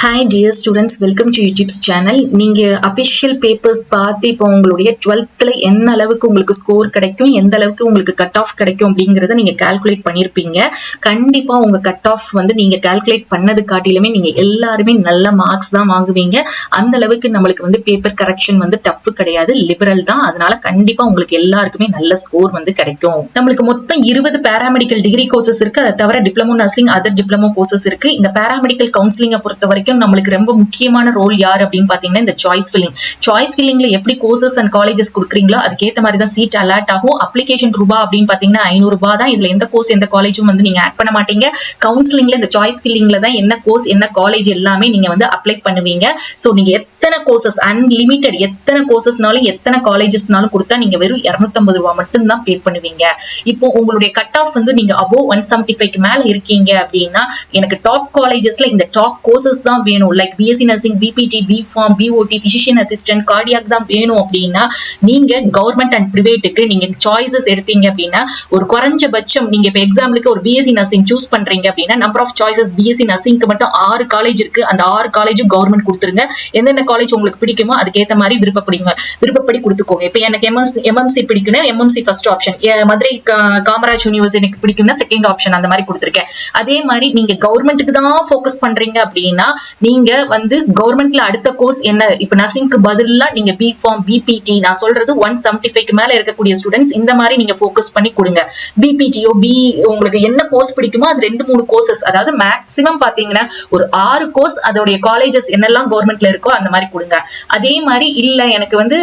Hi dear students, welcome to YouTube's channel. நீங்க official papers பார்த்து இப்போ உங்களுடைய 12th என்ன அளவுக்கு உங்களுக்கு ஸ்கோர் கிடைக்கும், எந்த அளவுக்கு உங்களுக்கு கட் ஆஃப் கிடைக்கும் அப்படிங்கறத நீங்க கால்குலேட் பண்ணிருப்பீங்க. கண்டிப்பா உங்க கட் ஆஃப் வந்து நீங்க கால்குலேட் பண்ணது காட்டிலுமே நீங்க எல்லாருமே நல்ல மார்க்ஸ் தான் வாங்குவீங்க. அந்த அளவுக்கு நம்மளுக்கு வந்து பேப்பர் கரெக்ஷன் வந்து டஃப் கிடையாது, லிபரல் தான். அதனால கண்டிப்பா உங்களுக்கு எல்லாருக்குமே நல்ல ஸ்கோர் வந்து கிடைக்கும். நம்மளுக்கு மொத்தம் 20 பாராமெடிக்கல் டிகிரி கோர்சஸ் இருக்கு. அதை தவிர diploma nursing, other diploma courses இருக்கு. இந்த பாராமெடிக்கல் கவுன்சிலிங்கை பொறுத்த வரைக்கும் நம்மளுக்கு ரொம்ப முக்கியமான ரோல் யார் அப்படின்னு பாத்தீங்கன்னா இந்த சாய்ஸ் ஃபில்லிங்ல எப்படி கோர்சஸ் அண்ட் காலேஜஸ் கொடுக்குறீங்களோ அதுக்கேற்ற மாதிரி தான் சீட் அலாட் ஆகும். அப்ளிகேஷன் ரூபா அப்படின்னு பாத்தீங்கன்னா 500 ரூபாய் தான். இதுல எந்த கோர்ஸ் எந்த காலேஜும் வந்து நீங்க ஆட் பண்ண மாட்டீங்க. கவுன்சிலிங்ல இந்த சாய்ஸ் ஃபில்லிங்ல தான் என்ன கோர்ஸ் என்ன காலேஜ் எல்லாமே நீங்க வந்து அப்ளை பண்ணுவீங்க. சோ நீங்க எத்தனை கோர்சஸ் அன்லிமிட்டெட் எத்தனை கோர்சஸ்னாலும் எத்தனை காலேஜஸ்னாலும் கொடுத்தா நீங்க வெறும் 250 ரூபாய் மட்டும் தான் பே பண்ணுவீங்க. இப்போ உங்களுடைய கட் ஆஃப் வந்து நீங்க அபோவ் 175க்கு மேல இருக்கீங்க அப்படின்னா எனக்கு டாப் காலேஜஸ்ல இந்த டாப் கோர்சஸ் தான் வேணும். Like BSc nursing, BPT, BPharm, BOT, physician assistant, cardiac தான் வேணும் அப்படின்னா நீங்க கவர்மெண்ட் அண்ட் பிரைவேட்டுக்கு நீங்க சாய்ஸஸ் எடுத்தீங்க அப்படின்னா ஒரு குறைஞ்சபட்சம் நீங்க இப்ப எக்ஸாம்பிளுக்கு ஒரு பிஎஸ்சி நர்சிங் சூஸ் பண்றீங்க அப்படின்னா நம்பர் ஆஃப் சாய்ஸஸ் பிஎஸ்சி நர்சிங்க்கு மட்டும் 6 காலேஜ் இருக்கு. அந்த 6 காலேஜும் கவர்மெண்ட் கொடுத்துருங்க. எந்தெந்த காலேஜ் உங்களுக்கு பிடிக்குமோ அதுக்கேற்ற மாதிரி விருப்பப்படி கொடுத்துக்கோங்க. இப்ப எனக்கு எம்எம்சி பிடிக்குன்னா MMC first option, Madurai Kamaraj university எனக்கு பிடிக்கும்னா செகண்ட் ஆப்ஷன், அந்த மாதிரி கொடுத்துருக்கேன். அதே மாதிரி நீங்க கவர்மெண்ட்டுக்கு தான் ஃபோக்கஸ் பண்றீங்க அப்படின்னா நீங்க வந்து கவர்மெண்ட்ல அடுத்த கோர்ஸ் என்ன, இப்ப நர்சிங்க்கு பதிலா நீங்க பிஃபார்ம், பிபிடி, நான் சொல்றது 175க்கு மேல இருக்கக்கூடிய ஸ்டூடெண்ட்ஸ் இந்த மாதிரி நீங்க ஃபோக்கஸ் பண்ணி கொடுங்க. பிபிடியோ உங்களுக்கு என்ன கோர்ஸ் பிடிக்குமோ அது 2-3 கோர்சஸ், அதாவது மேக்ஸிமம் பாத்தீங்கன்னா ஒரு 6 கோர்ஸ் அதோடைய காலேஜஸ் என்னெல்லாம் கவர்மெண்ட்ல இருக்கோ அந்த மாதிரி கொடுங்க. அதே மாதிரி இல்ல எனக்கு வந்து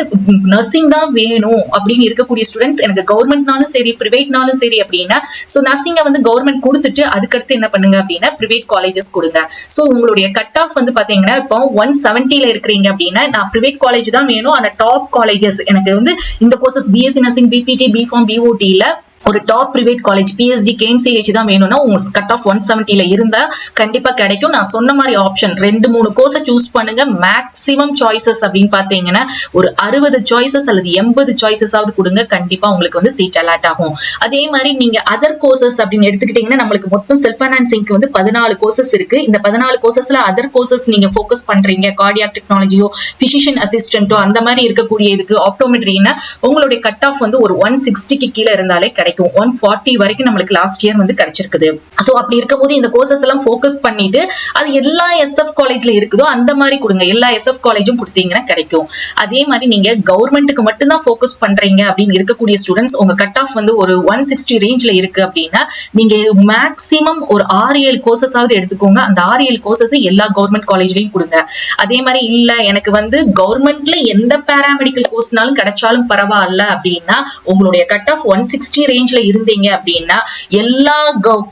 நர்சிங் தான் வேணும் அப்படின்னு இருக்கக்கூடிய ஸ்டூடெண்ட்ஸ் எனக்கு கவர்மெண்ட்னாலும் சரி பிரைவேட்னாலும் சரி அப்படின்னா சோ நர்சிங்கை வந்து கவர்மெண்ட் கொடுத்துட்டு அதுக்கடுத்து என்ன பண்ணுங்க அப்படின்னா பிரைவேட் காலேஜஸ் கொடுங்க. சோ உங்களுடைய கட் ஆஃப் வந்து பாத்தீங்கன்னா இப்போ 170ல இருக்கிறீங்க அப்படின்னா நான் பிரைவேட் காலேஜ் தான் வேணும். ஆனா டாப் காலேஜஸ் எனக்கு வந்து இந்த courses BSc nursing, BPT, BPharm, பிஓடில ஒரு டாப் பிரைவேட் காலேஜ் பிஎஸ்டி, கேஎம்சிஹெச் தான் வேணும்னா உங்க கட் ஆஃப் 170ல இருந்தா கண்டிப்பா கிடைக்கும். நான் சொன்ன மாதிரி ஆப்ஷன் 2-3 கோர்ஸை சூஸ் பண்ணுங்க. மேக்ஸிமம் சாய்ஸஸ் அப்படின்னு பாத்தீங்கன்னா ஒரு 60 சாய்ஸஸ் அல்லது 80 சாய்ஸஸ் ஆவது கொடுங்க. கண்டிப்பா உங்களுக்கு வந்து சீட் அலாட் ஆகும். அதே மாதிரி நீங்க அதர் கோர்சஸ் அப்படின்னு எடுத்துக்கிட்டீங்கன்னா நம்மளுக்கு மொத்தம் செல்ஃப் ஃபைனான்சிங்க்கு வந்து 14 கோர்சஸ் இருக்கு. இந்த 14 கோர்சஸ்ல அதர் கோர்சஸ் நீங்க ஃபோக்கஸ் பண்றீங்க, கார்டியாக் டெக்னாலஜியோ பிசிஷியன் அசிஸ்டன்ட்டோ அந்த மாதிரி இருக்கக்கூடிய இதுக்கு ஆப்டோமெட்ரினா உங்களுடைய கட் ஆஃப் வந்து ஒரு 160க்கு கீழே இருந்தாலே கிடைக்கும். 140 வரைக்கும் நம்மளுக்கு லாஸ்ட் இயர் வந்து கிடைச்சிருக்குது. சோ அப்படி இருக்கும்போது இந்த கோர்சஸ் எல்லாம் ஃபோக்கஸ் பண்ணிட்டு அது எல்லா எஸ்எஃப் காலேஜ்ல இருக்குதோ அந்த மாதிரி கொடுங்க. எல்லா எஸ்எஃப் காலேஜும் கொடுத்தீங்கன்னா கிடைக்கும். அதே மாதிரி நீங்க கவர்மெண்ட்டுக்கு மட்டும் தான் ஃபோக்கஸ் பண்றீங்க அப்படின்னு இருக்கக்கூடிய ஸ்டூடெண்ட்ஸ் உங்க கட் ஆஃப் வந்து ஒரு 160 ரேஞ்ச்ல இருக்கு அப்படின்னா நீங்க மேக்ஸிமம் ஒரு 6-7 கோர்சஸ் ஆவது எடுத்துக்கோங்க. அந்த 6-7 கோர்சஸ் எல்லா கவர்மெண்ட் காலேஜ்லயும் கொடுங்க. அதே மாதிரி இல்ல எனக்கு வந்து கவர்மெண்ட்ல எந்த பாராமெடிக்கல் கோர்ஸ்னாலும் கிடைச்சாலும் பரவாயில்ல அப்படின்னா உங்களுடைய கட் ஆஃப் 160 ரேஞ்ச்ல இருந்தீங்க அப்படின்னா எல்லா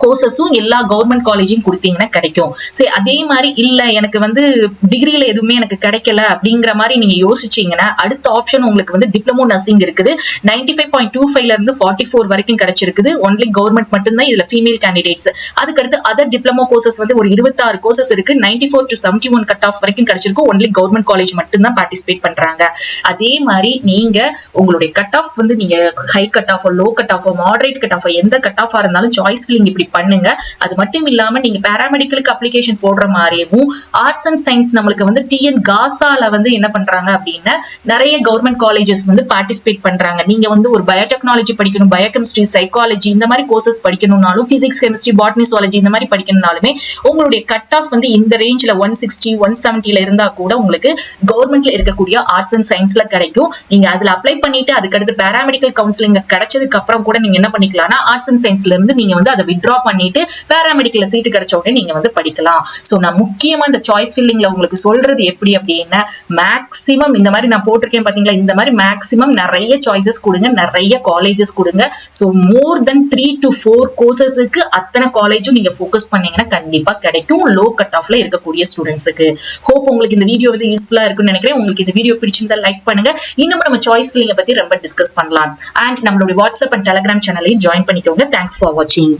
கோர்சஸும் எல்லா கவர்மெண்ட் காலேஜும் கொடுத்தீங்கன்னா கிடைக்கும். சரி அதே மாதிரி இல்ல எனக்கு வந்து டிகிரில எதுவுமே எனக்கு கிடைக்கல அப்படிங்கிற மாதிரி நீங்க யோசிச்சீங்கன்னா அடுத்த ஆப்ஷன் உங்களுக்கு வந்து டிப்ளமோ நர்சிங் இருக்குது. 95.25ல இருந்து 44 வரைக்கும் கிடைச்சிருக்குது. ஒன்லி கவர்மெண்ட் மட்டும்தான் இதுல ஃபீமேல் கேண்டிடேட்ஸ். அதுக்கடுத்து அதர் டிப்ளமோ கோர்சஸ் வந்து ஒரு 26 கோர்சஸ் இருக்கு. 94 to 71 கட் ஆஃப் வரைக்கும் கிடைச்சிருக்கும். ஒன்லி கவர்மெண்ட் காலேஜ் மட்டும்தான் பார்ட்டிசிபேட் பண்றாங்க. அதே மாதிரி நீங்க உங்களுடைய கட் ஆஃப் வந்து நீங்க high cut off, low cut off, moderate cut off, எந்த கட் ஆஃப் இருந்தாலும் சாய்ஸ் ஃபில்லிங் இப்படி பண்ணுங்க. அது மட்டும் இல்லாம நீங்க பாராமெடிக்கலுக்கு அப்ளிகேஷன் போடுற மாதிரியும் ஆர்ட்ஸ் அண்ட் சயின்ஸ் நம்மளுக்கு வந்து டிஎன் காசால வந்து என்ன பண்றாங்க அப்படின்னா நிறைய கவர்மெண்ட் காலேஜஸ் வந்து பார்ட்டிசிபேட் பண்றாங்க. நீங்க வந்து ஒரு பயோடெக்னாலஜி படிக்கணும், பயோகெமிஸ்ட்ரி, சைக்காலஜி இந்த மாதிரி கோர்சஸ் படிக்கணும்னாலும் பிசிக்ஸ், கெமிஸ்ட்ரி, பாட்னி, சுவாலஜி இந்த மாதிரி படிக்கணும்னாலுமே உங்களுடைய கட் ஆஃப் வந்து இந்த ரேஞ்ச்ல 160 170ல இருந்தா கூட உங்களுக்கு கவர்மெண்ட்ல இருக்கக்கூடிய ஆர்ட்ஸ் அண்ட் சயின்ஸ்ல கிடைக்கும். நீங்க அதுல அப்ளை பண்ணிட்டு அதுக்கடுத்து பாராமெடிக்கல் கவுன்சிலிங் கிடைச்சதுக்கு அப்புறம் கூட நீங்க என்ன பண்ணிக்கலாம்னா ஆர்ட்ஸ் அண்ட் சயின்ஸ்ல இருந்து நீங்க வந்து அதை வித்ட்ரா பண்ணிட்டு பாராமெடிக்கல்ல சீட் கிடைச்ச உடனே நீங்க வந்து படிக்கலாம். சோ நான் முக்கியமா இந்த சாய்ஸ் ஃபில்லிங்ல உங்களுக்கு சொல்றது எப்படி அப்படின்னா மேக்ஸிமம் இந்த மாதிரி நான் போட்டிருக்கேன் பாத்தீங்களா, இந்த மாதிரி மேக்ஸிமம் நிறைய சாய்ஸஸ் கொடுங்க, நிறைய காலேஜஸ் கொடுங்க. சோ மோர் தென் 3 to 4 கோர்சஸுக்கு அத்தனை காலேஜும் நீங்க ஃபோக்கஸ் பண்ணீங்கன்னா கண்டிப்பா கிடைக்கும் லோ கட் ஆஃப்ல இருக்கக்கூடிய ஸ்டூடெண்ட்ஸுக்கு. ஹோப் உங்களுக்கு இந்த வீடியோ வந்து யூஸ்ஃபுல்லா இருக்கும்னு நினைக்கிறேன். உங்களுக்கு இந்த வீடியோ பிடிச்சிருந்தா லைக் பண்ணுங்க. இன்னும் நம்ம சாய்ஸ் ஃபில்லிங்கை பத்தி ரொம்ப டிஸ்கஸ் பண்ணலாம். அண்ட் நம்மளுடைய வாட்ஸ்அப் அண்ட் டெலிகிராம் சேனலையும் ஜாயின் பண்ணிக்கோங்க. தேங்க்ஸ் ஃபார் வாட்சிங்.